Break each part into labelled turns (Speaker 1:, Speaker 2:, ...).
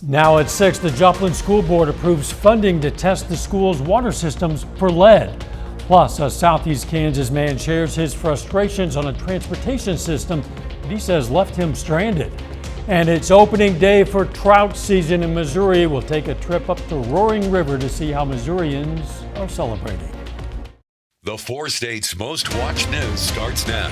Speaker 1: Now at 6, the Joplin School Board approves funding to test the school's water systems for lead. Plus, a Southeast Kansas man shares his frustrations on a transportation system that he says left him stranded. And it's opening day for trout season in Missouri. We'll take a trip up the Roaring River to see how Missourians are celebrating.
Speaker 2: The 4 states' most watched news starts now.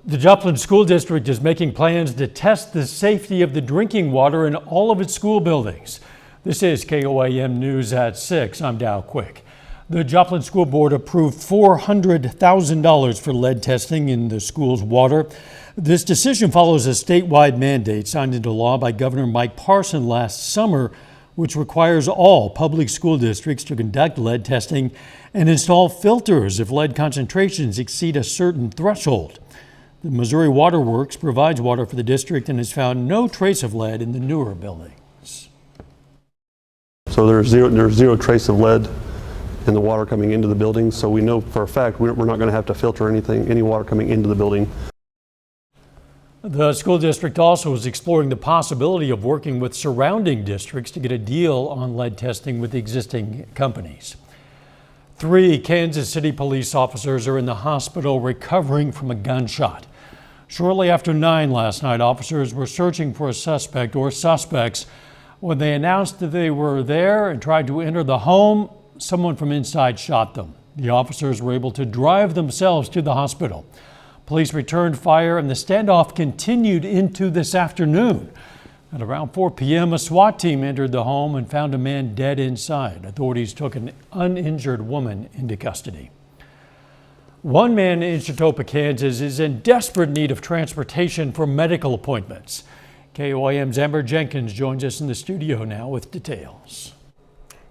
Speaker 1: The Joplin School District is making plans to test the safety of the drinking water in all of its school buildings. This is KOAM News at 6. I'm Dow Quick. The Joplin School Board approved $400,000 for lead testing in the school's water. This decision follows a statewide mandate signed into law by Governor Mike Parson last summer, which requires all public school districts to conduct lead testing and install filters if lead concentrations exceed a certain threshold. The Missouri Water Works provides water for the district and has found no trace of lead in the newer buildings.
Speaker 3: So there's zero trace of lead in the water coming into the building. So we know for a fact we're not going to have to filter any water coming into the building.
Speaker 1: The school district also is exploring the possibility of working with surrounding districts to get a deal on lead testing with existing companies. 3 Kansas City police officers are in the hospital recovering from a gunshot. Shortly after 9 last night, officers were searching for a suspect or suspects. When they announced that they were there and tried to enter the home, someone from inside shot them. The officers were able to drive themselves to the hospital. Police returned fire and the standoff continued into this afternoon. At around 4 p.m., a SWAT team entered the home and found a man dead inside. Authorities took an uninjured woman into custody. One man in Chitopa, Kansas is in desperate need of transportation for medical appointments. KOAM's Amber Jenkins joins us in the studio now with details.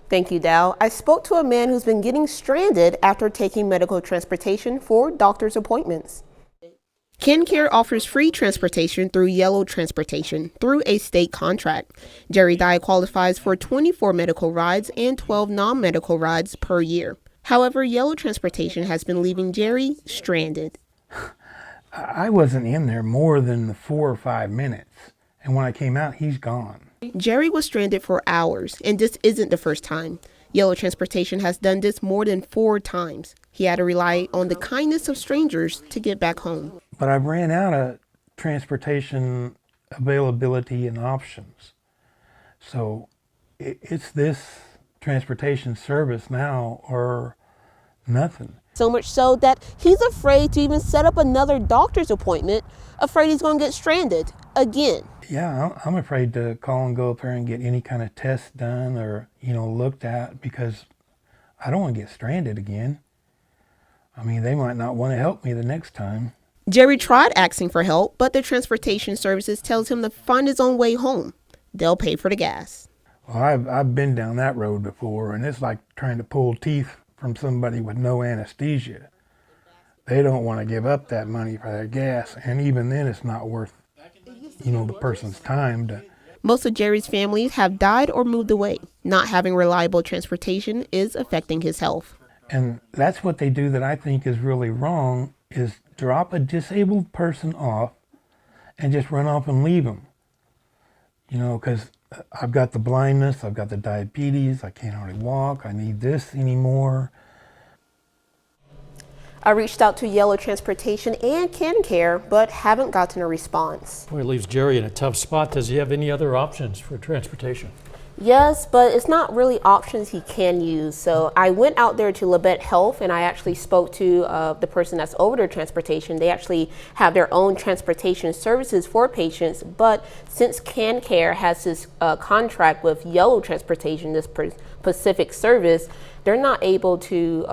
Speaker 4: Thank you, Dow. I spoke to a man who's been getting stranded after taking medical transportation for doctor's appointments. KenCare offers free transportation through Yellow Transportation through a state contract. Jerry Dye qualifies for 24 medical rides and 12 non-medical rides per year. However, Yellow Transportation has been leaving Jerry stranded.
Speaker 5: I wasn't in there more than 4 or 5 minutes, and when I came out, he's gone.
Speaker 4: Jerry was stranded for hours, and this isn't the first time. Yellow Transportation has done this more than 4 times. He had to rely on the kindness of strangers to get back home.
Speaker 5: But I ran out of transportation availability and options. So it's this transportation service now or nothing.
Speaker 4: So much so that he's afraid to even set up another doctor's appointment, afraid he's going to get stranded again.
Speaker 5: Yeah, I'm afraid to call and go up there and get any kind of test done or, looked at, because I don't want to get stranded again. I mean, they might not want to help me the next time.
Speaker 4: Jerry tried asking for help, but the transportation services tells him to find his own way home. They'll pay for the gas.
Speaker 5: Well, I've been down that road before, and it's like trying to pull teeth from somebody with no anesthesia. They don't want to give up that money for their gas, and even then it's not worth, the person's time to.
Speaker 4: Most of Jerry's families have died or moved away. Not having reliable transportation is affecting his health.
Speaker 5: And that's what they do that I think is really wrong, is drop a disabled person off and just run off and leave them. Because I've got the blindness, I've got the diabetes, I can't hardly walk, I need this anymore.
Speaker 4: I reached out to Yellow Transportation and KenCare, but haven't gotten a response.
Speaker 1: Boy, it leaves Jerry in a tough spot. Does he have any other options for transportation?
Speaker 4: Yes, but it's not really options he can use. So I went out there to Labette Health and I actually spoke to the person that's over their transportation. They actually have their own transportation services for patients, but since KenCare has this contract with Yellow Transportation, this Pacific service, they're not able to,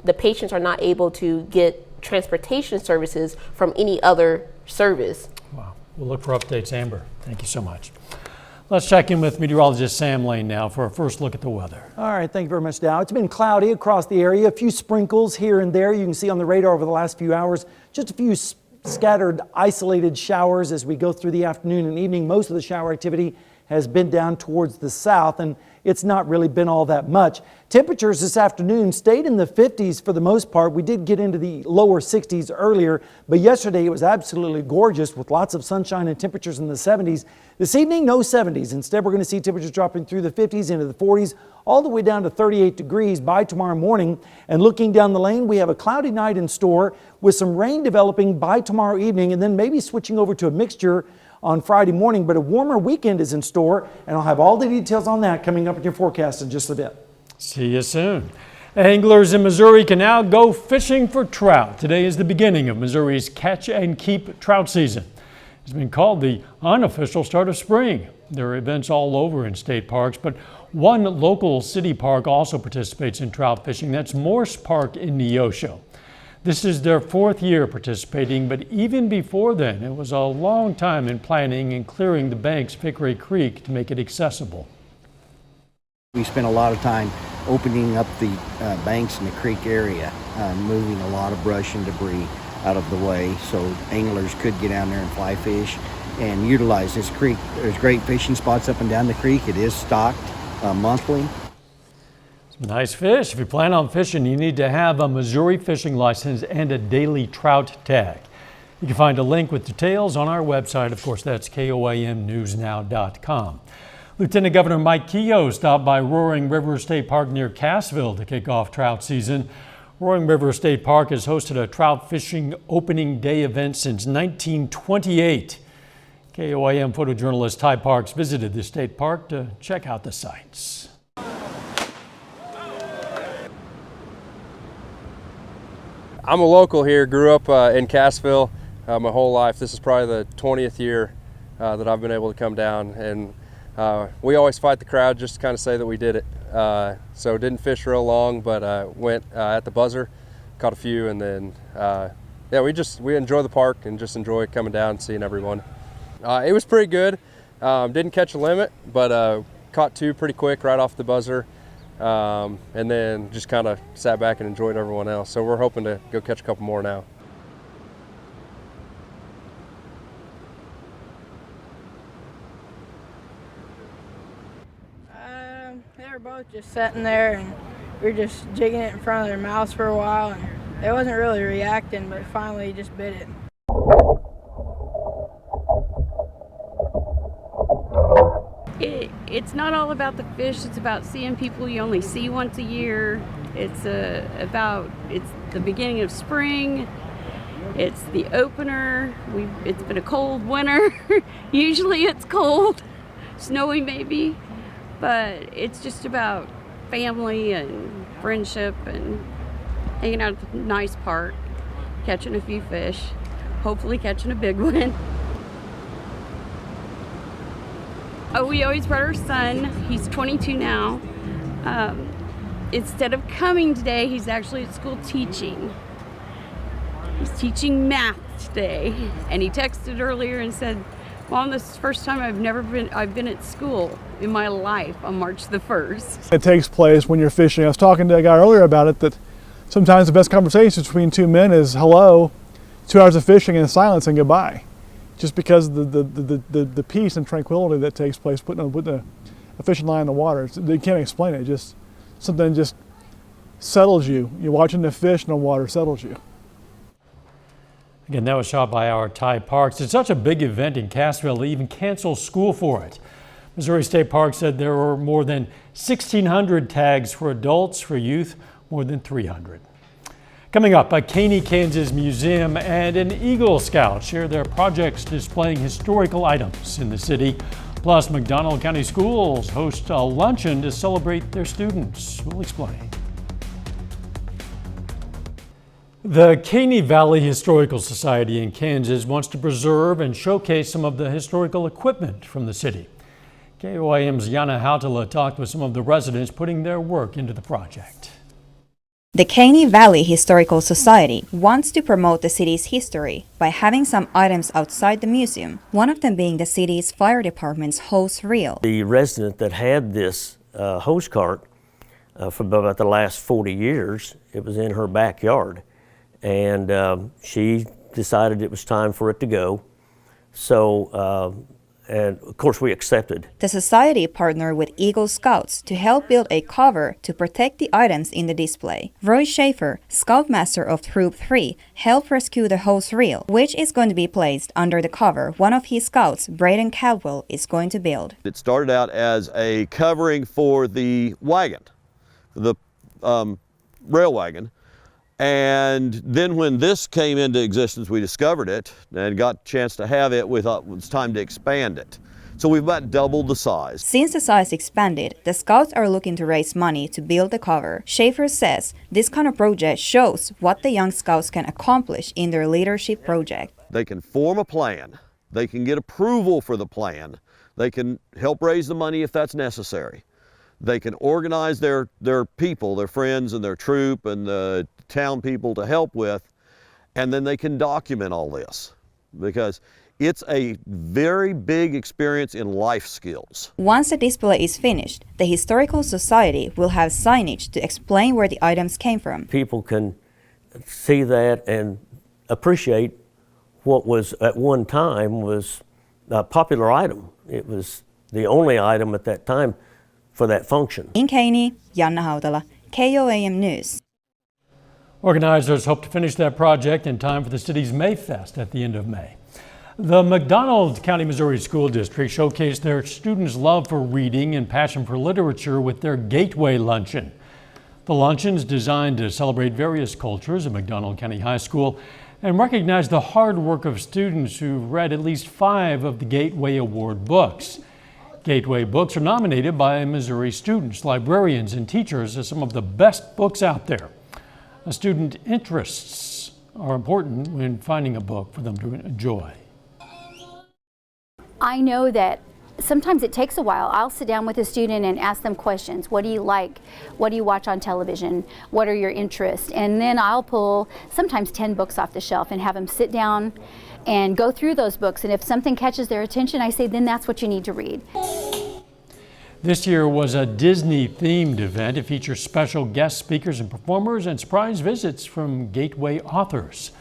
Speaker 4: the patients are not able to get transportation services from any other service.
Speaker 1: Wow. We'll look for updates, Amber. Thank you so much. Let's check in with meteorologist Sam Lane now for a first look at the weather.
Speaker 6: All right, thank you very much, Dow. It's been cloudy across the area. A few sprinkles here and there you can see on the radar over the last few hours. Just a few scattered, isolated showers as we go through the afternoon and evening. Most of the shower activity has been down towards the south, and it's not really been all that much. Temperatures this afternoon stayed in the 50s for the most part. We did get into the lower 60s earlier, but yesterday it was absolutely gorgeous with lots of sunshine and temperatures in the 70s. This evening, no 70s. Instead, we're going to see temperatures dropping through the 50s into the 40s, all the way down to 38 degrees by tomorrow morning. And looking down the lane, we have a cloudy night in store with some rain developing by tomorrow evening, and then maybe switching over to a mixture on Friday morning. But a warmer weekend is in store, and I'll have all the details on that coming up in your forecast in just a bit.
Speaker 1: See you soon. Anglers in Missouri can now go fishing for trout. Today is the beginning of Missouri's catch and keep trout season. It's been called the unofficial start of spring. There are events all over in state parks, but one local city park also participates in trout fishing. That's Morse Park in Neosho. This is their 4th year participating, but even before then, it was a long time in planning and clearing the banks of Hickory Creek to make it accessible.
Speaker 7: We spent a lot of time opening up the banks in the creek area, moving a lot of brush and debris out of the way so anglers could get down there and fly fish and utilize this creek. There's great fishing spots up and down the creek. It is stocked monthly.
Speaker 1: Nice fish. If you plan on fishing, you need to have a Missouri fishing license and a daily trout tag. You can find a link with details on our website. Of course, that's KOAMnewsnow.com. Lieutenant Governor Mike Kehoe stopped by Roaring River State Park near Cassville to kick off trout season. Roaring River State Park has hosted a trout fishing opening day event since 1928. KOAM photojournalist Ty Parks visited the state park to check out the sights.
Speaker 8: I'm a local here, grew up in Cassville my whole life. This is probably the 20th year that I've been able to come down, and we always fight the crowd just to kind of say that we did it. So didn't fish real long, but went at the buzzer, caught a few, and then yeah, we enjoy the park and just enjoy coming down and seeing everyone. It was pretty good. Didn't catch a limit, but caught 2 pretty quick right off the buzzer. And then just kind of sat back and enjoyed everyone else. So we're hoping to go catch a couple more now.
Speaker 9: They were both just sitting there, and we were just jigging it in front of their mouths for a while, and they wasn't really reacting, but finally he just bit it.
Speaker 10: It's not all about the fish, it's about seeing people you only see once a year. It's the beginning of spring. It's the opener. It's been a cold winter. Usually it's cold, snowy maybe, but it's just about family and friendship and hanging out at the nice park, catching a few fish, hopefully catching a big one. Oh, we always brought our son. He's 22 now. Instead of coming today, he's actually at school teaching. He's teaching math today. And he texted earlier and said, Mom, this is the first time I've been at school in my life on March the 1st.
Speaker 11: It takes place when you're fishing. I was talking to a guy earlier about it, that sometimes the best conversations between 2 men is hello, 2 hours of fishing and silence and goodbye. Just because the peace and tranquility that takes place putting a fishing line in the water, you can't explain it. Just something just settles you. You're watching the fish and the water settles you.
Speaker 1: Again, that was shot by our Ty Parks. It's such a big event in Cassville, they even canceled school for it. Missouri State Park said there were more than 1,600 tags for adults, for youth, more than 300. Coming up, a Caney, Kansas museum and an Eagle Scout share their projects displaying historical items in the city. Plus, McDonald County Schools host a luncheon to celebrate their students. We'll explain. The Caney Valley Historical Society in Kansas wants to preserve and showcase some of the historical equipment from the city. KOAM's Yana Hautala talked with some of the residents putting their work into the project.
Speaker 12: The Caney Valley Historical Society wants to promote the city's history by having some items outside the museum, one of them being the city's fire department's hose reel.
Speaker 13: The resident that had this hose cart for about the last 40 years, it was in her backyard, and she decided it was time for it to go. So And of course we accepted.
Speaker 12: The society partnered with Eagle Scouts to help build a cover to protect the items in the display. Roy Schaefer, Scoutmaster of Troop 3, helped rescue the hose reel, which is going to be placed under the cover one of his scouts, Braden Caldwell, is going to build.
Speaker 14: It started out as a covering for the wagon, the rail wagon. And then when this came into existence, we discovered it and got a chance to have it. We thought it was time to expand it. So we've about doubled the size.
Speaker 12: Since the size expanded, the Scouts are looking to raise money to build the cover. Schaefer says this kind of project shows what the young Scouts can accomplish in their leadership project.
Speaker 14: They can form a plan. They can get approval for the plan. They can help raise the money if that's necessary. They can organize their people, their friends and their troop and the town people to help with, and then they can document all this because it's a very big experience in life skills.
Speaker 12: Once the display is finished, the Historical Society will have signage to explain where the items came from.
Speaker 13: People can see that and appreciate what was at one time was a popular item. It was the only item at that time for that function.
Speaker 12: In Caney, Janna Hautala, KOAM News.
Speaker 1: Organizers hope to finish that project in time for the city's Mayfest at the end of May. The McDonald County, Missouri School District showcased their students' love for reading and passion for literature with their Gateway Luncheon. The luncheon is designed to celebrate various cultures at McDonald County High School and recognize the hard work of students who've read at least 5 of the Gateway Award books. Gateway books are nominated by Missouri students, librarians, and teachers as some of the best books out there. Student interests are important when finding a book for them to enjoy.
Speaker 15: I know that sometimes it takes a while. I'll sit down with a student and ask them questions. What do you like? What do you watch on television? What are your interests? And then I'll pull sometimes 10 books off the shelf and have them sit down and go through those books. And if something catches their attention, I say, then that's what you need to read.
Speaker 1: This year was a Disney-themed event. It features special guest speakers and performers and surprise visits from Gateway authors.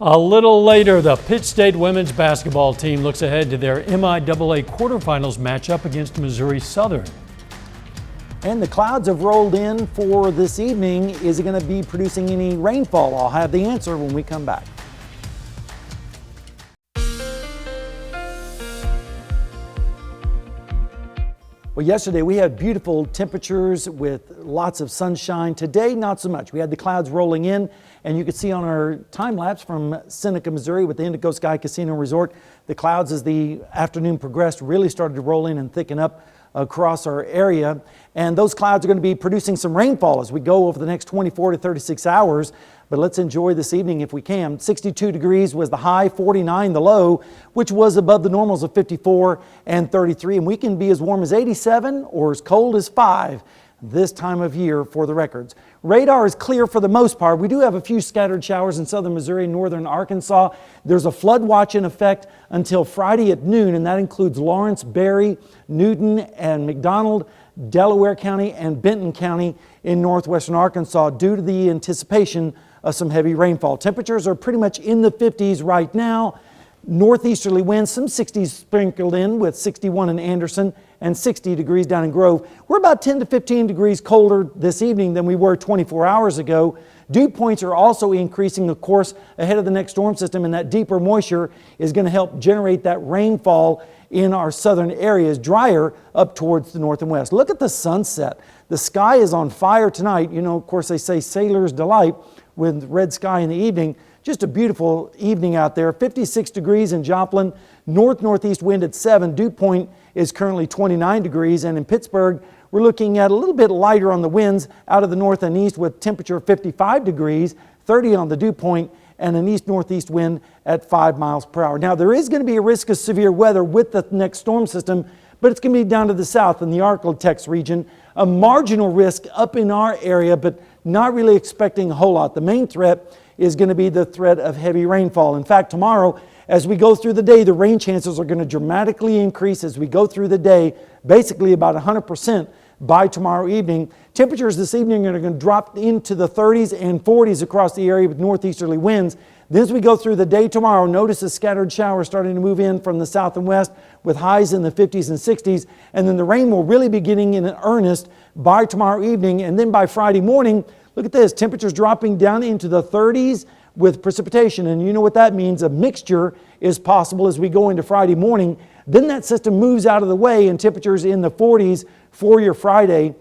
Speaker 1: A little later, the Pitt State women's basketball team looks ahead to their MIAA quarterfinals matchup against Missouri Southern.
Speaker 6: And the clouds have rolled in for this evening. Is it going to be producing any rainfall? I'll have the answer when we come back. Well, yesterday we had beautiful temperatures with lots of sunshine. Today, not so much. We had the clouds rolling in, and you could see on our time lapse from Seneca, Missouri with the Indigo Sky Casino Resort, the clouds as the afternoon progressed really started to roll in and thicken up across our area. And those clouds are going to be producing some rainfall as we go over the next 24 to 36 hours. But let's enjoy this evening if we can. 62 degrees was the high, 49 the low, which was above the normals of 54 and 33. And we can be as warm as 87 or as cold as 5 this time of year for the records. Radar is clear for the most part. We do have a few scattered showers in southern Missouri and northern Arkansas. There's a flood watch in effect until Friday at noon, and that includes Lawrence, Berry, Newton, and McDonald, Delaware County, and Benton County in northwestern Arkansas due to the anticipation of some heavy rainfall. Temperatures are pretty much in the 50s right now. Northeasterly winds, some 60s sprinkled in with 61 in Anderson and 60 degrees down in Grove. We're about 10 to 15 degrees colder this evening than we were 24 hours ago. Dew points are also increasing, of course, ahead of the next storm system, and that deeper moisture is going to help generate that rainfall in our southern areas, drier up towards the north and west. Look at the sunset. The sky is on fire tonight. You know, of course, they say sailor's delight with red sky in the evening. Just a beautiful evening out there. 56 degrees in Joplin, north-northeast wind at 7. Dew point is currently 29 degrees. And in Pittsburgh, we're looking at a little bit lighter on the winds out of the north and east with temperature 55 degrees, 30 on the dew point, and an east-northeast wind at 5 miles per hour. Now, there is going to be a risk of severe weather with the next storm system, but it's going to be down to the south in the Arklatex region. A marginal risk up in our area, but not really expecting a whole lot. The main threat is going to be the threat of heavy rainfall. In fact, tomorrow, as we go through the day, the rain chances are going to dramatically increase as we go through the day, basically about 100% by tomorrow evening. Temperatures this evening are going to drop into the 30s and 40s across the area with northeasterly winds. Then as we go through the day tomorrow, notice the scattered showers starting to move in from the south and west with highs in the 50s and 60s. And then the rain will really be getting in earnest by tomorrow evening. And then by Friday morning, look at this, temperatures dropping down into the 30s with precipitation. And you know what that means. A mixture is possible as we go into Friday morning. Then that system moves out of the way and temperatures in the 40s for your Friday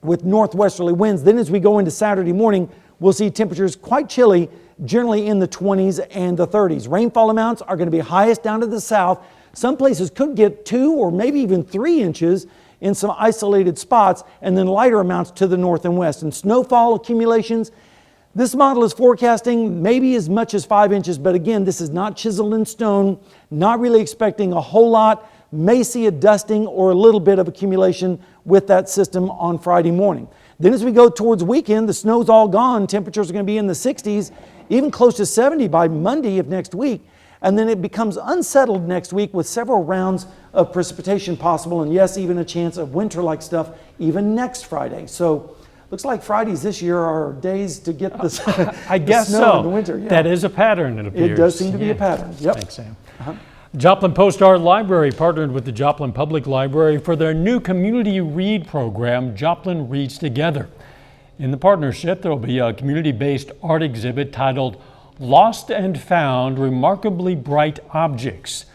Speaker 6: with northwesterly winds. Then as we go into Saturday morning, we'll see temperatures quite chilly, generally in the 20s and the 30s. Rainfall amounts are going to be highest down to the south. Some places could get 2 or maybe even 3 inches in some isolated spots, and then lighter amounts to the north and west. And snowfall accumulations, this model is forecasting maybe as much as 5 inches, but again, this is not chiseled in stone, not really expecting a whole lot. May see a dusting or a little bit of accumulation with that system on Friday morning. Then as we go towards weekend, the snow's all gone. Temperatures are going to be in the 60s, even close to 70 by Monday of next week. And then it becomes unsettled next week with several rounds of precipitation possible. And yes, even a chance of winter-like stuff even next Friday. So looks like Fridays this year are days to get the,
Speaker 1: I guess
Speaker 6: snow
Speaker 1: so.
Speaker 6: in the winter. Yeah.
Speaker 1: That is a pattern, it appears.
Speaker 6: It does seem to be a pattern. Yep.
Speaker 1: Thanks, Sam. Joplin Post Art Library partnered with the Joplin Public Library for their new community read program, Joplin Reads Together. In the partnership, there will be a community-based art exhibit titled Lost and Found Remarkably Bright Objects.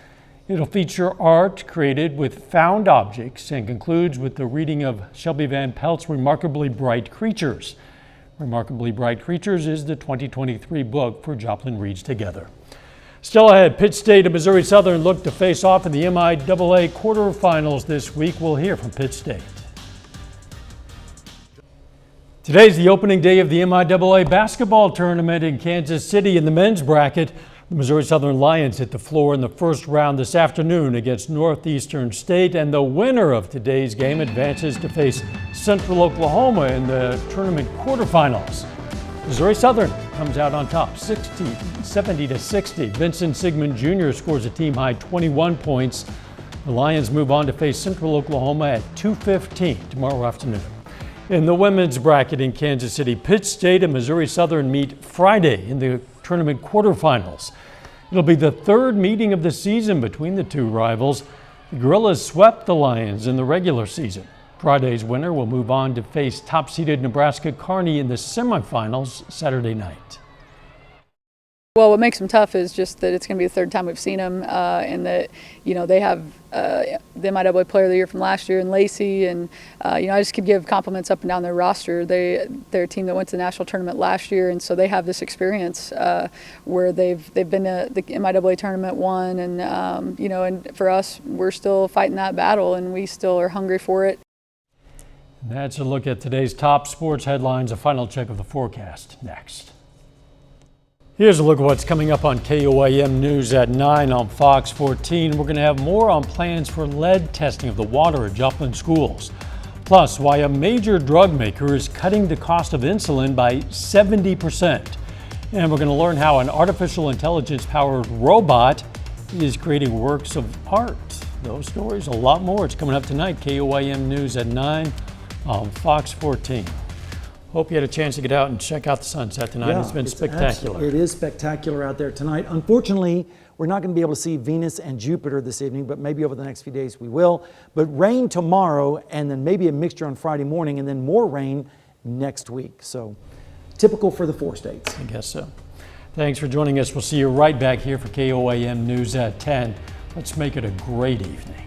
Speaker 1: It'll feature art created with found objects and concludes with the reading of Shelby Van Pelt's Remarkably Bright Creatures. Remarkably Bright Creatures is the 2023 book for Joplin Reads Together. Still ahead, Pitt State and Missouri Southern look to face off in the MIAA quarterfinals this week. We'll hear from Pitt State. Today's the opening day of the MIAA basketball tournament in Kansas City. In the men's bracket, the Missouri Southern Lions hit the floor in the first round this afternoon against Northeastern State, and the winner of today's game advances to face Central Oklahoma in the tournament quarterfinals. Missouri Southern comes out on top, 70-60. Vincent Sigmund Jr. scores a team-high 21 points. The Lions move on to face Central Oklahoma at 2:15 tomorrow afternoon. In the women's bracket in Kansas City, Pitt State and Missouri Southern meet Friday in the tournament quarterfinals. It'll be the third meeting of the season between the two rivals. The Gorillas swept the Lions in the regular season. Friday's winner will move on to face top-seeded Nebraska Kearney in the semifinals Saturday night.
Speaker 16: Well, what makes them tough is just that it's going to be the third time we've seen them, and that, you know, they have the MIAA Player of the Year from last year and Lacey, and you know, I just could give compliments up and down their roster. They're a team that went to the national tournament last year, and so they have this experience where they've been to the MIAA tournament, won, and you know, and for us, we're still fighting that battle, and we still are hungry for it.
Speaker 1: That's a look at today's top sports headlines. A final check of the forecast next. Here's a look at what's coming up on KOAM News at 9 on Fox 14. We're going to have more on plans for lead testing of the water at Joplin schools. Plus, why a major drug maker is cutting the cost of insulin by 70%. And we're going to learn how an artificial intelligence-powered robot is creating works of art. Those stories, a lot more. It's coming up tonight. KOAM News at 9 on Fox 14. Hope you had a chance to get out and check out the sunset tonight.
Speaker 6: Yeah,
Speaker 1: it's been spectacular.
Speaker 6: It is spectacular out there tonight. Unfortunately, we're not going to be able to see Venus and Jupiter this evening, but maybe over the next few days we will. But rain tomorrow, and then maybe a mixture on Friday morning, and then more rain next week. So typical for the 4 states.
Speaker 1: I guess so. Thanks for joining us. We'll see you right back here for KOAM News at 10. Let's make it a great evening.